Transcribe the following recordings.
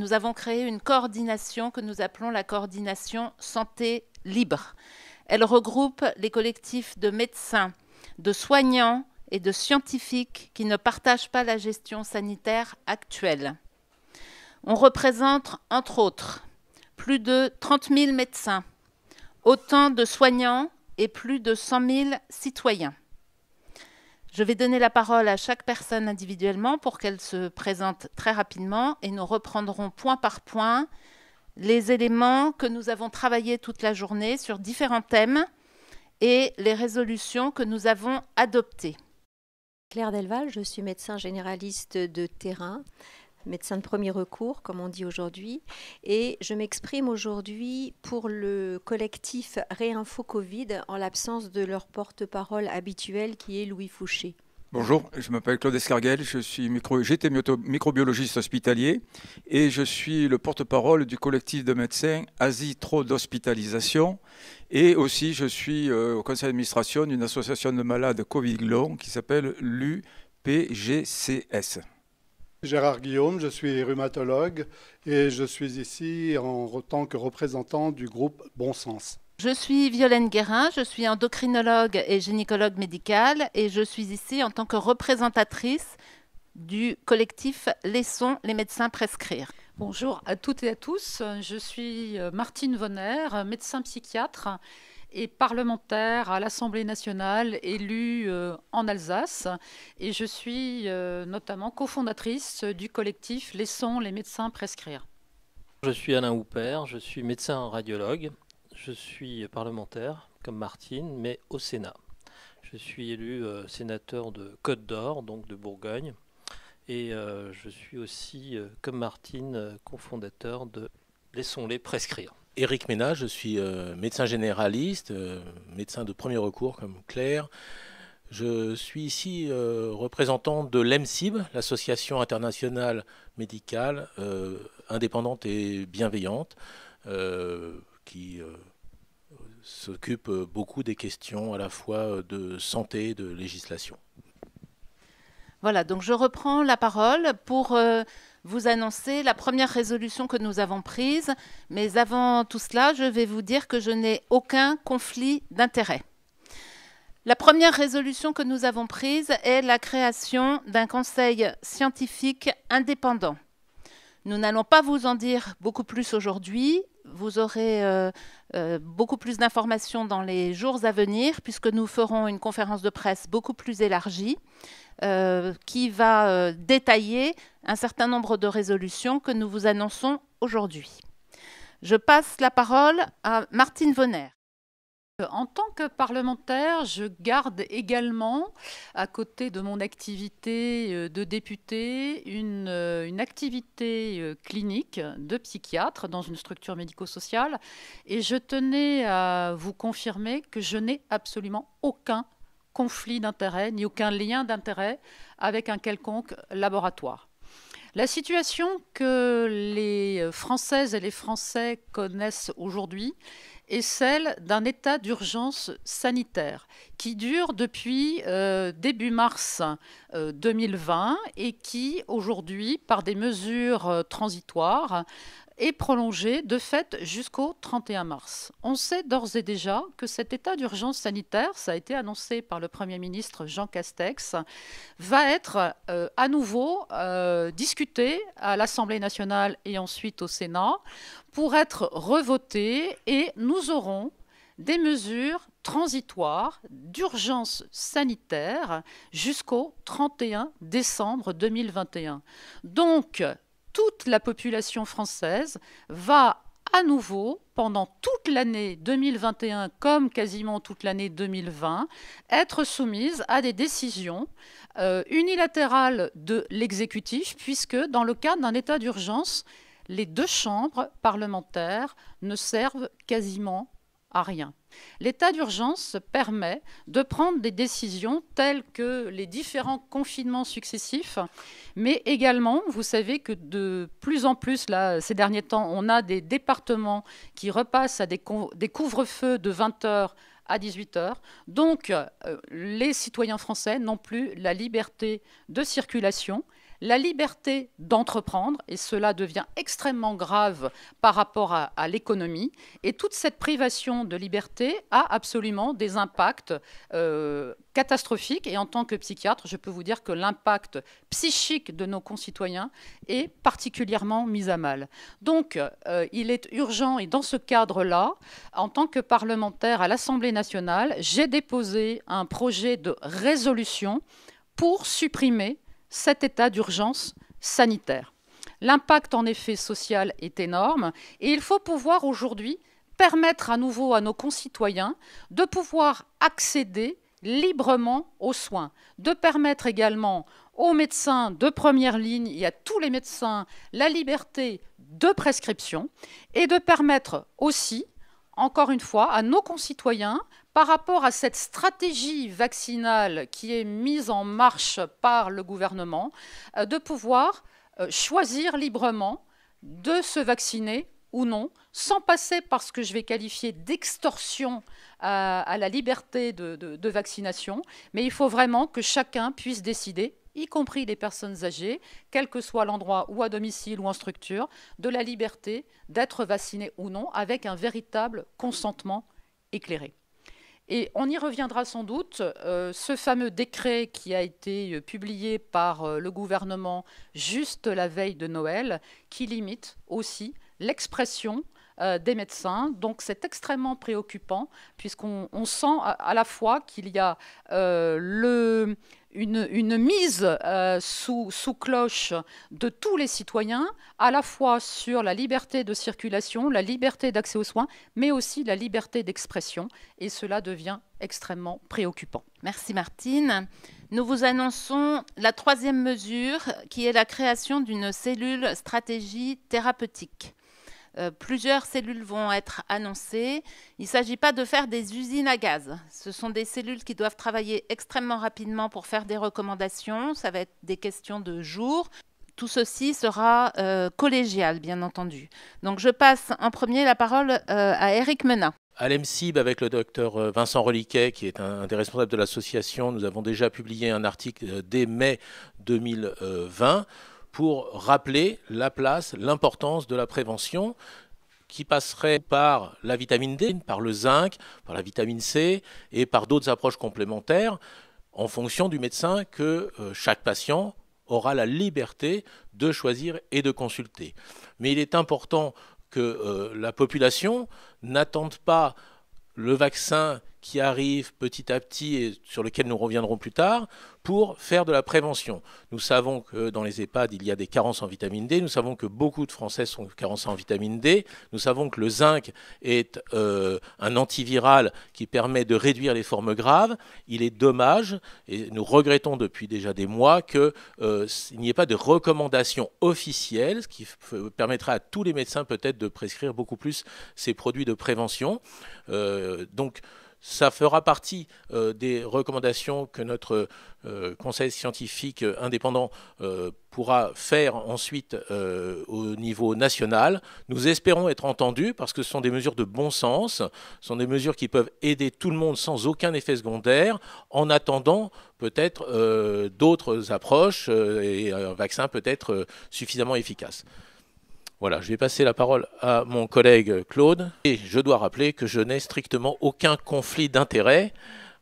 nous avons créé une coordination que nous appelons la coordination santé libre. Elle regroupe les collectifs de médecins, de soignants et de scientifiques qui ne partagent pas la gestion sanitaire actuelle. On représente, entre autres, plus de 30 000 médecins, autant de soignants et plus de 100 000 citoyens. Je vais donner la parole à chaque personne individuellement pour qu'elle se présente très rapidement et nous reprendrons point par point les éléments que nous avons travaillés toute la journée sur différents thèmes et les résolutions que nous avons adoptées. Claire Delval, je suis médecin généraliste de terrain, médecin de premier recours, comme on dit aujourd'hui, et je m'exprime aujourd'hui pour le collectif Réinfo Covid en l'absence de leur porte-parole habituel qui est Louis Fouché. Bonjour, je m'appelle Claude Escarguel, j'étais microbiologiste hospitalier et je suis le porte-parole du collectif de médecins Asie Trop d'Hospitalisation et aussi je suis au conseil d'administration d'une association de malades Covid long qui s'appelle l'UPGCS. Gérard Guillaume, je suis rhumatologue et je suis ici en tant que représentant du groupe Bon Sens. Je suis Violaine Guérin, je suis endocrinologue et gynécologue médicale et je suis ici en tant que représentatrice du collectif Laissons les médecins prescrire. Bonjour à toutes et à tous, je suis Martine Vonner, médecin psychiatre et parlementaire à l'Assemblée nationale, élue en Alsace. Et je suis notamment cofondatrice du collectif Laissons les médecins prescrire. Je suis Alain Houpert, je suis médecin radiologue. Je suis parlementaire, comme Martine, mais au Sénat. Je suis élu sénateur de Côte d'Or, donc de Bourgogne. Et je suis aussi, comme Martine, cofondateur de Laissons-les prescrire. Éric Ménage, je suis médecin généraliste, médecin de premier recours comme Claire. Je suis ici représentant de l'EMSIB, l'association internationale médicale indépendante et bienveillante, qui s'occupe beaucoup des questions à la fois de santé et de législation. Voilà, donc je reprends la parole pour vous annoncer la première résolution que nous avons prise. Mais avant tout cela, je vais vous dire que je n'ai aucun conflit d'intérêts. La première résolution que nous avons prise est la création d'un conseil scientifique indépendant. Nous n'allons pas vous en dire beaucoup plus aujourd'hui. Vous aurez beaucoup plus d'informations dans les jours à venir puisque nous ferons une conférence de presse beaucoup plus élargie qui va détailler un certain nombre de résolutions que nous vous annonçons aujourd'hui. Je passe la parole à Martine Vonner. En tant que parlementaire, je garde également, à côté de mon activité de députée, une activité clinique de psychiatre dans une structure médico-sociale. Et je tenais à vous confirmer que je n'ai absolument aucun conflit d'intérêt, ni aucun lien d'intérêt avec un quelconque laboratoire. La situation que les Françaises et les Français connaissent aujourd'hui est celle d'un état d'urgence sanitaire qui dure depuis début mars 2020 et qui, aujourd'hui, par des mesures transitoires, est prolongé de fait jusqu'au 31 mars. On sait d'ores et déjà que cet état d'urgence sanitaire, ça a été annoncé par le Premier ministre Jean Castex, va être à nouveau discuté à l'Assemblée nationale et ensuite au Sénat pour être revoté et nous aurons des mesures transitoires d'urgence sanitaire jusqu'au 31 décembre 2021. Donc, toute la population française va à nouveau, pendant toute l'année 2021 comme quasiment toute l'année 2020, être soumise à des décisions unilatérales de l'exécutif, puisque dans le cadre d'un état d'urgence, les deux chambres parlementaires ne servent quasiment à rien. L'état d'urgence permet de prendre des décisions telles que les différents confinements successifs, mais également, vous savez que de plus en plus, là, ces derniers temps, on a des départements qui repassent à des couvre-feux de 20h à 18h. Donc, les citoyens français n'ont plus la liberté de circulation. la liberté d'entreprendre, et cela devient extrêmement grave par rapport à l'économie, et toute cette privation de liberté a absolument des impacts catastrophique, et en tant que psychiatre, je peux vous dire que l'impact psychique de nos concitoyens est particulièrement mis à mal. Donc, il est urgent, et dans ce cadre-là, en tant que parlementaire à l'Assemblée nationale, j'ai déposé un projet de résolution pour supprimer cet état d'urgence sanitaire. L'impact, en effet, social est énorme, et il faut pouvoir aujourd'hui permettre à nouveau à nos concitoyens de pouvoir accéder librement aux soins, de permettre également aux médecins de première ligne et à tous les médecins la liberté de prescription, et de permettre aussi, encore une fois, à nos concitoyens, par rapport à cette stratégie vaccinale qui est mise en marche par le gouvernement, de pouvoir choisir librement de se vacciner ou non, sans passer par ce que je vais qualifier d'extorsion à la liberté de vaccination. Mais il faut vraiment que chacun puisse décider, y compris les personnes âgées, quel que soit l'endroit, ou à domicile ou en structure, de la liberté d'être vacciné ou non, avec un véritable consentement éclairé. Et on y reviendra sans doute, ce fameux décret qui a été publié par le gouvernement juste la veille de Noël, qui limite aussi l'expression des médecins. Donc c'est extrêmement préoccupant, puisqu'on sent à la fois qu'il y a une mise sous cloche de tous les citoyens, à la fois sur la liberté de circulation, la liberté d'accès aux soins, mais aussi la liberté d'expression. Et cela devient extrêmement préoccupant. Merci Martine. Nous vous annonçons la troisième mesure, qui est la création d'une cellule stratégie thérapeutique. Plusieurs cellules vont être annoncées. Il ne s'agit pas de faire des usines à gaz. Ce sont des cellules qui doivent travailler extrêmement rapidement pour faire des recommandations. Ça va être des questions de jours. Tout ceci sera collégial, bien entendu. Donc je passe en premier la parole à Éric Menat. À l'EMSIB, avec le docteur Vincent Reliquet, qui est un des responsables de l'association, nous avons déjà publié un article dès mai 2020 pour rappeler la place, l'importance de la prévention, qui passerait par la vitamine D, par le zinc, par la vitamine C et par d'autres approches complémentaires, en fonction du médecin que chaque patient aura la liberté de choisir et de consulter. Mais il est important que la population n'attende pas le vaccin qui arrive petit à petit et sur lequel nous reviendrons plus tard, pour faire de la prévention. Nous savons que dans les EHPAD, il y a des carences en vitamine D. Nous savons que beaucoup de Français sont carencés en vitamine D. Nous savons que le zinc est un antiviral qui permet de réduire les formes graves. Il est dommage, et nous regrettons depuis déjà des mois, qu'il n'y ait pas de recommandations officielles, ce qui permettra à tous les médecins peut-être de prescrire beaucoup plus ces produits de prévention. Donc, ça fera partie des recommandations que notre conseil scientifique indépendant pourra faire ensuite au niveau national. Nous espérons être entendus parce que ce sont des mesures de bon sens, ce sont des mesures qui peuvent aider tout le monde sans aucun effet secondaire, en attendant peut-être d'autres approches et un vaccin peut-être suffisamment efficace. Voilà, je vais passer la parole à mon collègue Claude. Et je dois rappeler que je n'ai strictement aucun conflit d'intérêt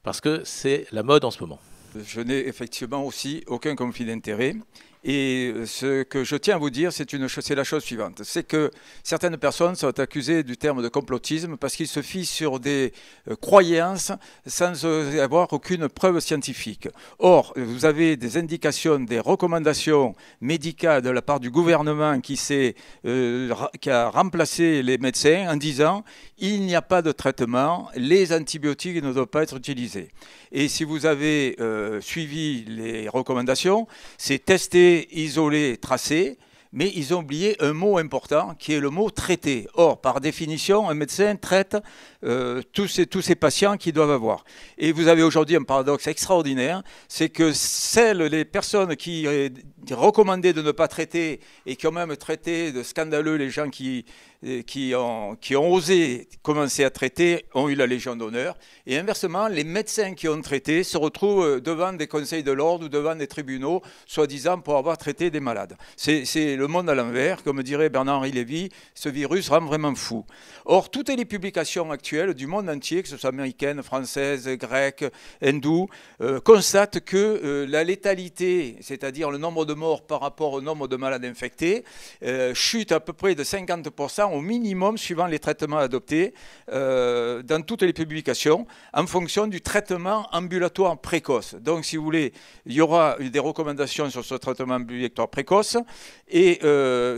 parce que c'est la mode en ce moment. Je n'ai effectivement aussi aucun conflit d'intérêt. Et ce que je tiens à vous dire, c'est la chose suivante. C'est que certaines personnes sont accusées du terme de complotisme parce qu'ils se fient sur des croyances sans avoir aucune preuve scientifique. Or, vous avez des indications, des recommandations médicales de la part du gouvernement qui a remplacé les médecins en disant il n'y a pas de traitement, les antibiotiques ne doivent pas être utilisés. Et si vous avez suivi les recommandations, c'est tester, isoler, tracer, mais ils ont oublié un mot important qui est le mot traiter. Or, par définition, un médecin traite tous ces patients qu'ils doivent avoir. Et vous avez aujourd'hui un paradoxe extraordinaire, c'est que les personnes qui recommandé de ne pas traiter et qui ont même traité de scandaleux les gens qui ont osé commencer à traiter ont eu la Légion d'honneur. Et inversement, les médecins qui ont traité se retrouvent devant des conseils de l'ordre ou devant des tribunaux, soi-disant pour avoir traité des malades. C'est le monde à l'envers. Comme dirait Bernard-Henri Lévy, ce virus rend vraiment fou. Or, toutes les publications actuelles du monde entier, que ce soit américaines, françaises, grecques, hindoues, constatent que la létalité, c'est-à-dire le nombre de morts par rapport au nombre de malades infectés, chute à peu près de 50% au minimum suivant les traitements adoptés dans toutes les publications en fonction du traitement ambulatoire précoce. Donc, si vous voulez, il y aura des recommandations sur ce traitement ambulatoire précoce et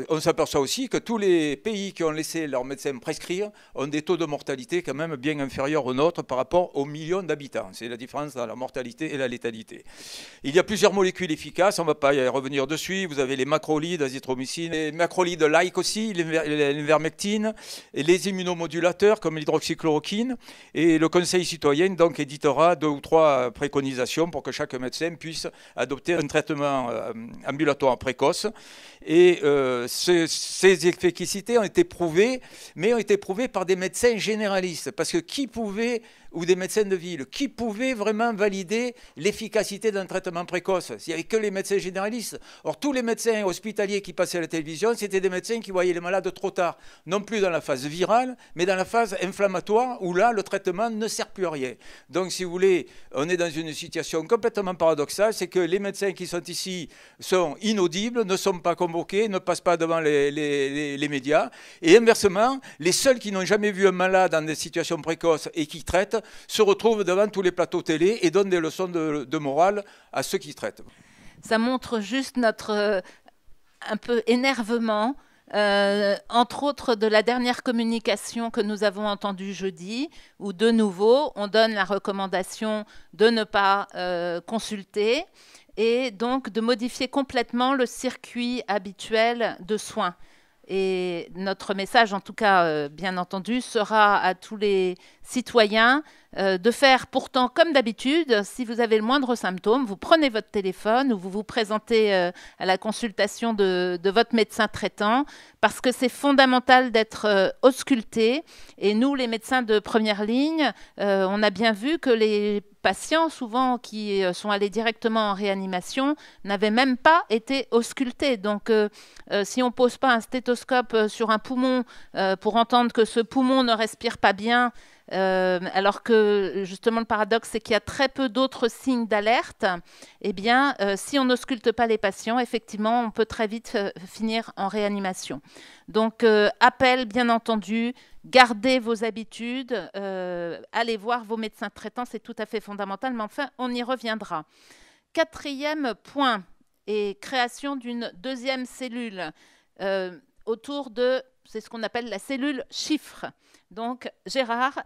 on s'aperçoit aussi que tous les pays qui ont laissé leurs médecins prescrire ont des taux de mortalité quand même bien inférieurs aux nôtres par rapport aux millions d'habitants. C'est la différence dans la mortalité et la létalité. Il y a plusieurs molécules efficaces, on ne va pas y revenir dessus. Vous avez les macrolides, azithromycine, les macrolides like aussi, l'ivermectine, et les immunomodulateurs comme l'hydroxychloroquine. Et le Conseil citoyen donc éditera 2 ou 3 préconisations pour que chaque médecin puisse adopter un traitement ambulatoire précoce. Et ces efficacités ont été prouvées, mais ont été prouvées par des médecins généralistes. Parce que qui pouvait, ou des médecins de ville, qui pouvait vraiment valider l'efficacité d'un traitement précoce? Il n'y avait que les médecins généralistes. Or, tous les médecins hospitaliers qui passaient à la télévision, c'était des médecins qui voyaient les malades trop tard. Non plus dans la phase virale, mais dans la phase inflammatoire, où là, le traitement ne sert plus à rien. Donc, si vous voulez, on est dans une situation complètement paradoxale, c'est que les médecins qui sont ici sont inaudibles, ne sont pas convoqués, ne passent pas devant les médias. Et inversement, les seuls qui n'ont jamais vu un malade dans des situations précoces et qui traitent, se retrouvent devant tous les plateaux télé et donnent des leçons de morale à ceux qui traitent. Ça montre juste notre un peu énervement, entre autres de la dernière communication que nous avons entendue jeudi, où de nouveau on donne la recommandation de ne pas consulter et donc de modifier complètement le circuit habituel de soins. Et notre message, en tout cas, bien entendu, sera à tous les citoyens de faire pourtant comme d'habitude. Si vous avez le moindre symptôme, vous prenez votre téléphone ou vous vous présentez à la consultation de votre médecin traitant, parce que c'est fondamental d'être ausculté. Et nous, les médecins de première ligne, on a bien vu que les patients, souvent qui sont allés directement en réanimation, n'avaient même pas été auscultés. Donc, si on ne pose pas un stéthoscope sur un poumon pour entendre que ce poumon ne respire pas bien, alors que justement le paradoxe c'est qu'il y a très peu d'autres signes d'alerte, eh bien si on n'ausculte pas les patients, effectivement on peut très vite finir en réanimation. Donc appel bien entendu, gardez vos habitudes, allez voir vos médecins traitants, c'est tout à fait fondamental, mais enfin on y reviendra. 4e point, et création d'une 2e cellule autour de, c'est ce qu'on appelle la cellule chiffre. Donc Gérard,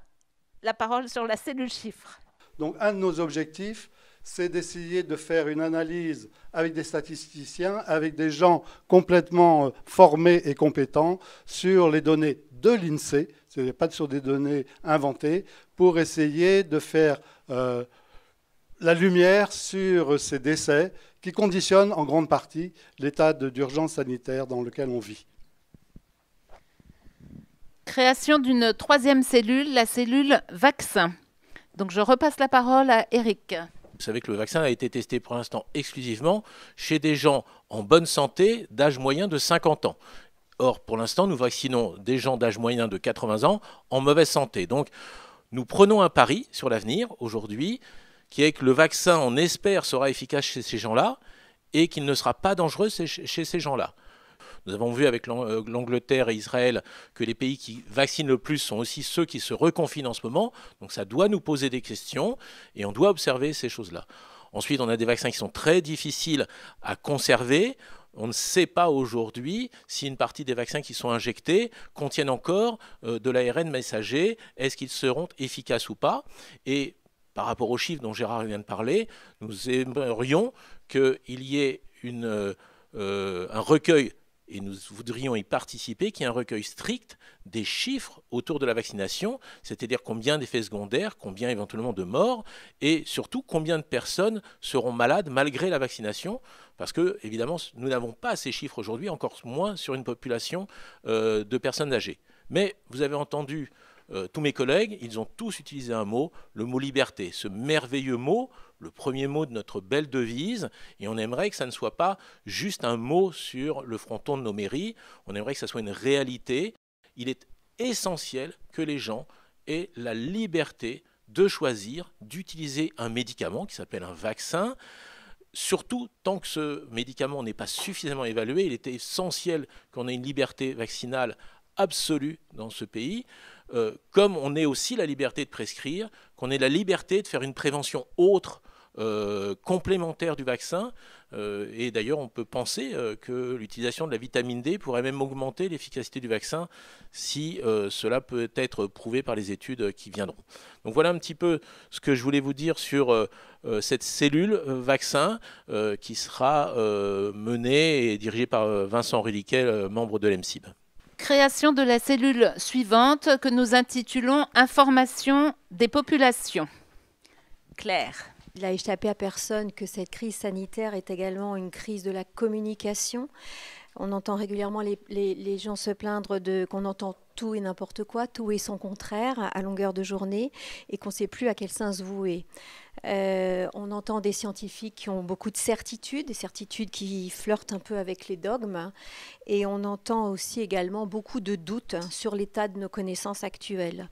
la parole sur la cellule chiffre. Donc un de nos objectifs, c'est d'essayer de faire une analyse avec des statisticiens, avec des gens complètement formés et compétents sur les données de l'INSEE, ce n'est pas sur des données inventées, pour essayer de faire la lumière sur ces décès qui conditionnent en grande partie l'état d'urgence sanitaire dans lequel on vit. Création d'une 3e cellule, la cellule vaccin. Donc je repasse la parole à Eric. Vous savez que le vaccin a été testé pour l'instant exclusivement chez des gens en bonne santé d'âge moyen de 50 ans. Or, pour l'instant, nous vaccinons des gens d'âge moyen de 80 ans en mauvaise santé. Donc, nous prenons un pari sur l'avenir, aujourd'hui, qui est que le vaccin, on espère, sera efficace chez ces gens-là et qu'il ne sera pas dangereux chez ces gens-là. Nous avons vu avec l'Angleterre et Israël que les pays qui vaccinent le plus sont aussi ceux qui se reconfinent en ce moment. Donc ça doit nous poser des questions et on doit observer ces choses-là. Ensuite, on a des vaccins qui sont très difficiles à conserver. On ne sait pas aujourd'hui si une partie des vaccins qui sont injectés contiennent encore de l'ARN messager. Est-ce qu'ils seront efficaces ou pas? Et par rapport aux chiffres dont Gérard vient de parler, nous aimerions qu'il y ait un recueil et nous voudrions y participer, qu'il y ait un recueil strict des chiffres autour de la vaccination, c'est-à-dire combien d'effets secondaires, combien éventuellement de morts, et surtout combien de personnes seront malades malgré la vaccination, parce que évidemment nous n'avons pas ces chiffres aujourd'hui, encore moins sur une population de personnes âgées. Mais vous avez entendu tous mes collègues, ils ont tous utilisé un mot, le mot liberté, ce merveilleux mot, le premier mot de notre belle devise, et on aimerait que ça ne soit pas juste un mot sur le fronton de nos mairies, on aimerait que ça soit une réalité. Il est essentiel que les gens aient la liberté de choisir, d'utiliser un médicament qui s'appelle un vaccin. Surtout, tant que ce médicament n'est pas suffisamment évalué, il est essentiel qu'on ait une liberté vaccinale absolue dans ce pays, comme on ait aussi la liberté de prescrire, qu'on ait la liberté de faire une prévention autre, complémentaire du vaccin. Et d'ailleurs, on peut penser que l'utilisation de la vitamine D pourrait même augmenter l'efficacité du vaccin si cela peut être prouvé par les études qui viendront. Donc voilà un petit peu ce que je voulais vous dire sur cette cellule vaccin qui sera menée et dirigée par Vincent Rudiquet, membre de l'EMSIB. Création de la cellule suivante que nous intitulons « Information des populations ». Claire. Il n'a échappé à personne que cette crise sanitaire est également une crise de la communication. On entend régulièrement les gens se plaindre qu'on entend tout et n'importe quoi, tout et son contraire à longueur de journée et qu'on ne sait plus à quel sens se vouer. On entend des scientifiques qui ont beaucoup de certitudes, des certitudes qui flirtent un peu avec les dogmes, et on entend aussi également beaucoup de doutes sur l'état de nos connaissances actuelles.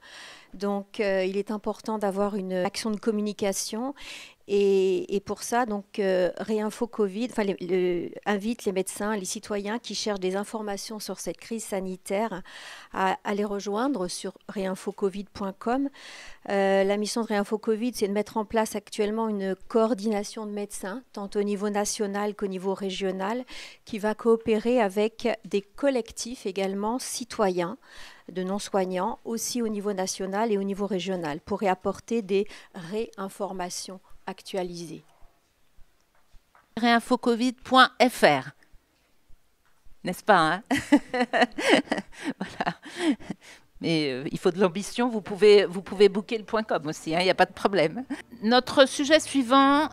Donc il est important d'avoir une action de communication. Et pour ça, donc, Réinfo Covid invite les médecins, les citoyens qui cherchent des informations sur cette crise sanitaire à les rejoindre sur réinfocovid.com. La mission de Réinfo Covid, c'est de mettre en place actuellement une coordination de médecins, tant au niveau national qu'au niveau régional, qui va coopérer avec des collectifs également citoyens, de non-soignants, aussi au niveau national et au niveau régional, pour y apporter des réinformations actualisées. Réinfocovid.fr, n'est-ce pas, hein? Voilà. Mais il faut de l'ambition, vous pouvez booker le .com aussi, il n'y a pas de problème. Notre sujet suivant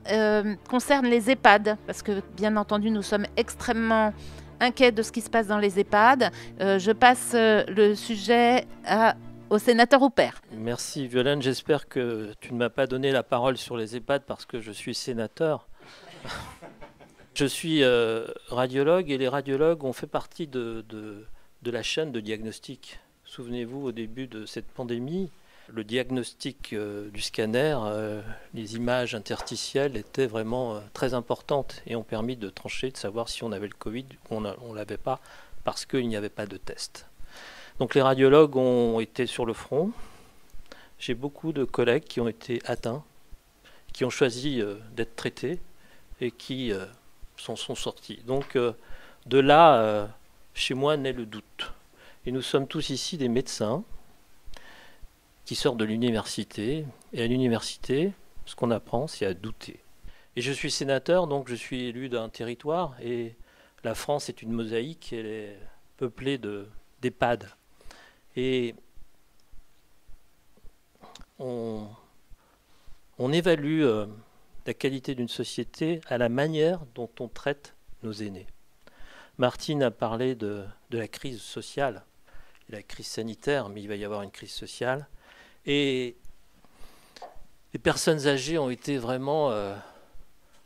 concerne les EHPAD, parce que bien entendu nous sommes extrêmement inquiets de ce qui se passe dans les EHPAD. Je passe le sujet au sénateur Houpert. Merci Violaine, j'espère que tu ne m'as pas donné la parole sur les EHPAD parce que je suis sénateur. Je suis radiologue et les radiologues ont fait partie de la chaîne de diagnostic. Souvenez-vous, au début de cette pandémie, le diagnostic du scanner, les images interstitielles étaient vraiment très importantes et ont permis de trancher, de savoir si on avait le Covid ou on ne l'avait pas parce qu'il n'y avait pas de test. Donc les radiologues ont été sur le front. J'ai beaucoup de collègues qui ont été atteints, qui ont choisi d'être traités et qui s'en sont sortis. Donc de là, chez moi, naît le doute. Et nous sommes tous ici des médecins qui sortent de l'université. Et à l'université, ce qu'on apprend, c'est à douter. Et je suis sénateur, donc je suis élu d'un territoire. Et la France est une mosaïque, elle est peuplée d'EHPAD. Et on évalue la qualité d'une société à la manière dont on traite nos aînés. Martine a parlé de la crise sociale, et la crise sanitaire, mais il va y avoir une crise sociale. Et les personnes âgées ont été vraiment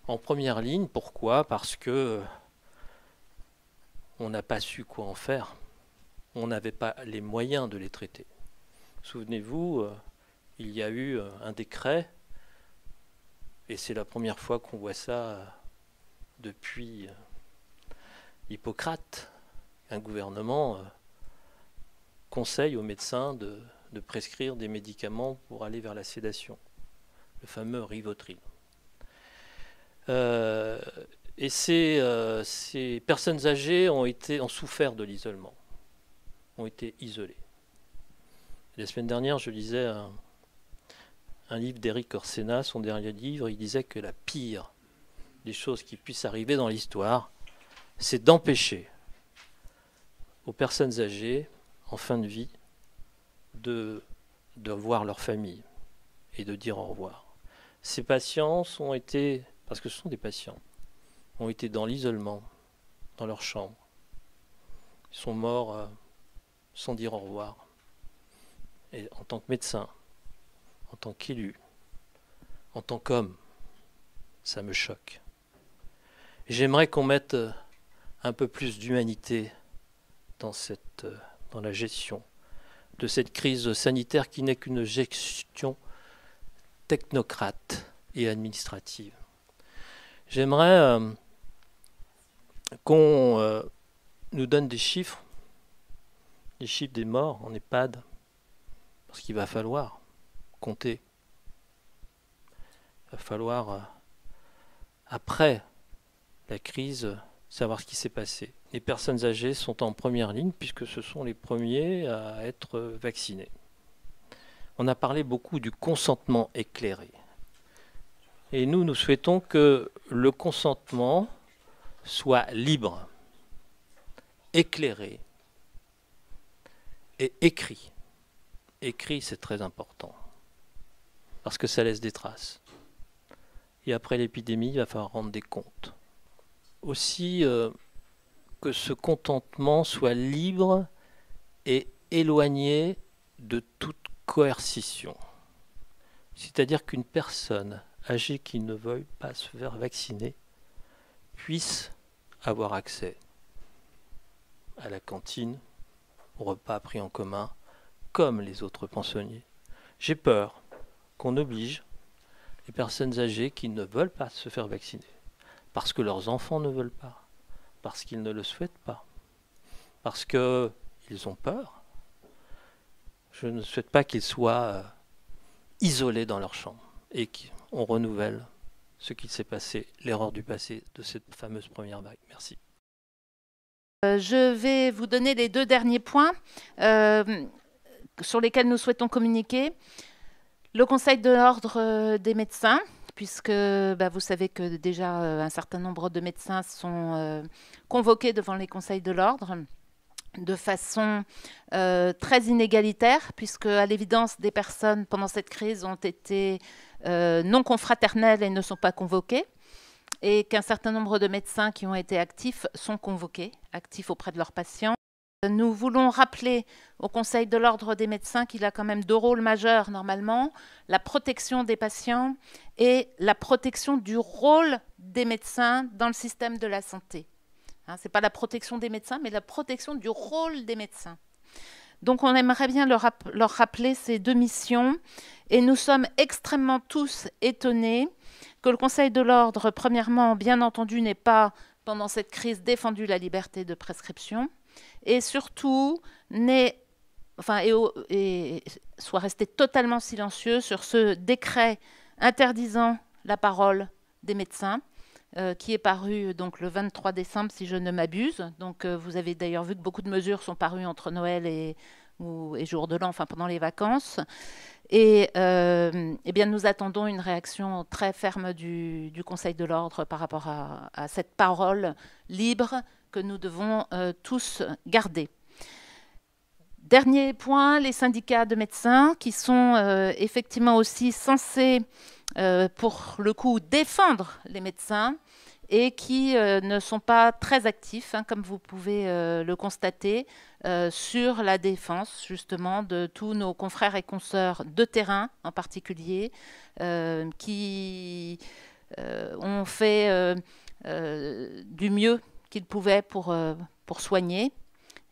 en première ligne. Pourquoi? Parce que on n'a pas su quoi en faire. On n'avait pas les moyens de les traiter. Souvenez-vous, il y a eu un décret, et c'est la première fois qu'on voit ça depuis Hippocrate. Un gouvernement conseille aux médecins de prescrire des médicaments pour aller vers la sédation, le fameux Rivotril. Et ces personnes âgées ont souffert de l'isolement, ont été isolées. La semaine dernière, je lisais un livre d'Éric Orsena, son dernier livre. Il disait que la pire des choses qui puissent arriver dans l'histoire, c'est d'empêcher aux personnes âgées en fin de vie de voir leur famille et de dire au revoir. Ces patients ont été, parce que ce sont des patients, ont été dans l'isolement, dans leur chambre. Ils sont morts sans dire au revoir. Et en tant que médecin, en tant qu'élu, en tant qu'homme, ça me choque. J'aimerais qu'on mette un peu plus d'humanité dans la gestion de cette crise sanitaire qui n'est qu'une gestion technocrate et administrative. J'aimerais qu'on nous donne des chiffres des morts en EHPAD, parce qu'il va falloir compter. Il va falloir, après la crise, savoir ce qui s'est passé. Les personnes âgées sont en première ligne puisque ce sont les premiers à être vaccinés. On a parlé beaucoup du consentement éclairé. Et nous souhaitons que le consentement soit libre, éclairé et écrit. Écrit, c'est très important, parce que ça laisse des traces. Et après l'épidémie, il va falloir rendre des comptes. Aussi, que ce contentement soit libre et éloigné de toute coercition. C'est-à-dire qu'une personne âgée qui ne veuille pas se faire vacciner puisse avoir accès à la cantine, au repas pris en commun, comme les autres pensionnaires. J'ai peur qu'on oblige les personnes âgées qui ne veulent pas se faire vacciner, parce que leurs enfants ne veulent pas, parce qu'ils ne le souhaitent pas, parce qu'ils ont peur. Je ne souhaite pas qu'ils soient isolés dans leur chambre et qu'on renouvelle ce qui s'est passé, l'erreur du passé de cette fameuse première vague. Merci. Je vais vous donner les 2 derniers points sur lesquels nous souhaitons communiquer. Le Conseil de l'ordre des médecins, puisque vous savez que déjà un certain nombre de médecins sont convoqués devant les conseils de l'ordre de façon très inégalitaire, puisque à l'évidence des personnes pendant cette crise ont été non confraternelles et ne sont pas convoquées, et qu'un certain nombre de médecins qui ont été actifs sont convoqués, actifs auprès de leurs patients. Nous voulons rappeler au Conseil de l'ordre des médecins qu'il a quand même 2 rôles majeurs normalement, la protection des patients et la protection du rôle des médecins dans le système de la santé. Ce n'est pas la protection des médecins, mais la protection du rôle des médecins. Donc on aimerait bien leur rappeler ces 2 missions, et nous sommes extrêmement tous étonnés que le Conseil de l'ordre, premièrement, bien entendu, n'ait pas, pendant cette crise, défendu la liberté de prescription, et surtout soit resté totalement silencieux sur ce décret interdisant la parole des médecins, qui est paru donc le 23 décembre, si je ne m'abuse. Donc vous avez d'ailleurs vu que beaucoup de mesures sont parues entre Noël et jour de l'an, enfin pendant les vacances. Et bien nous attendons une réaction très ferme du Conseil de l'ordre par rapport à cette parole libre que nous devons tous garder. Dernier point, les syndicats de médecins qui sont effectivement aussi censés, pour le coup, défendre les médecins et qui ne sont pas très actifs, comme vous pouvez le constater, sur la défense justement de tous nos confrères et consoeurs de terrain en particulier, qui ont fait du mieux qu'ils pouvaient pour soigner.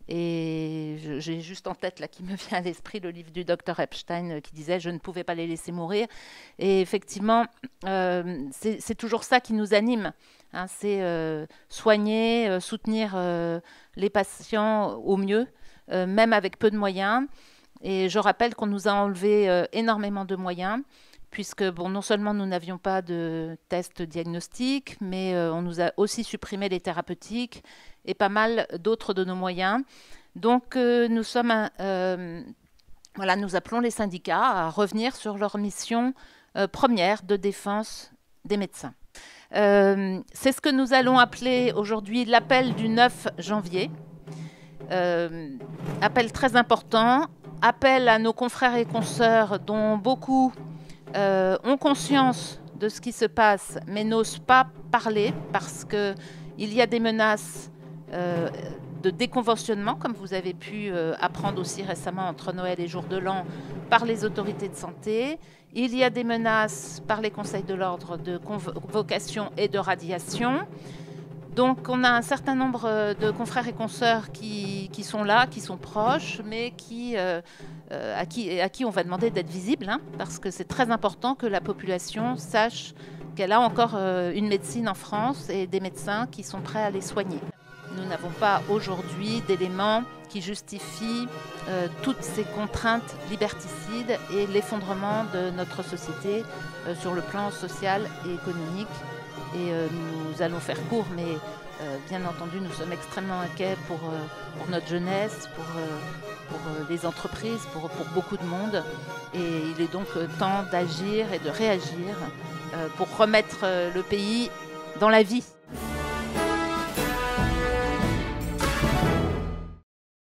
Et j'ai juste en tête, là, qui me vient à l'esprit, le livre du docteur Epstein qui disait « Je ne pouvais pas les laisser mourir ». Et effectivement, c'est toujours ça qui nous anime. C'est soigner, soutenir les patients au mieux, même avec peu de moyens. Et je rappelle qu'on nous a enlevé énormément de moyens, puisque non seulement nous n'avions pas de tests diagnostiques, mais on nous a aussi supprimé les thérapeutiques et pas mal d'autres de nos moyens. Donc nous appelons les syndicats à revenir sur leur mission première de défense des médecins. C'est ce que nous allons appeler aujourd'hui l'appel du 9 janvier. appel très important, appel à nos confrères et consoeurs dont beaucoup ont conscience de ce qui se passe, mais n'osent pas parler parce qu'il y a des menaces de déconventionnement, comme vous avez pu apprendre aussi récemment entre Noël et Jour de l'An par les autorités de santé. Il y a des menaces par les conseils de l'ordre de convocation et de radiation. Donc on a un certain nombre de confrères et consoeurs qui sont là, qui sont proches, mais à qui on va demander d'être visible, hein, parce que c'est très important que la population sache qu'elle a encore une médecine en France et des médecins qui sont prêts à les soigner. Nous n'avons pas aujourd'hui d'éléments qui justifient toutes ces contraintes liberticides et l'effondrement de notre société sur le plan social et économique. Et nous allons faire court, mais bien entendu, nous sommes extrêmement inquiets pour notre jeunesse, pour les entreprises, pour beaucoup de monde. Et il est donc temps d'agir et de réagir pour remettre le pays dans la vie.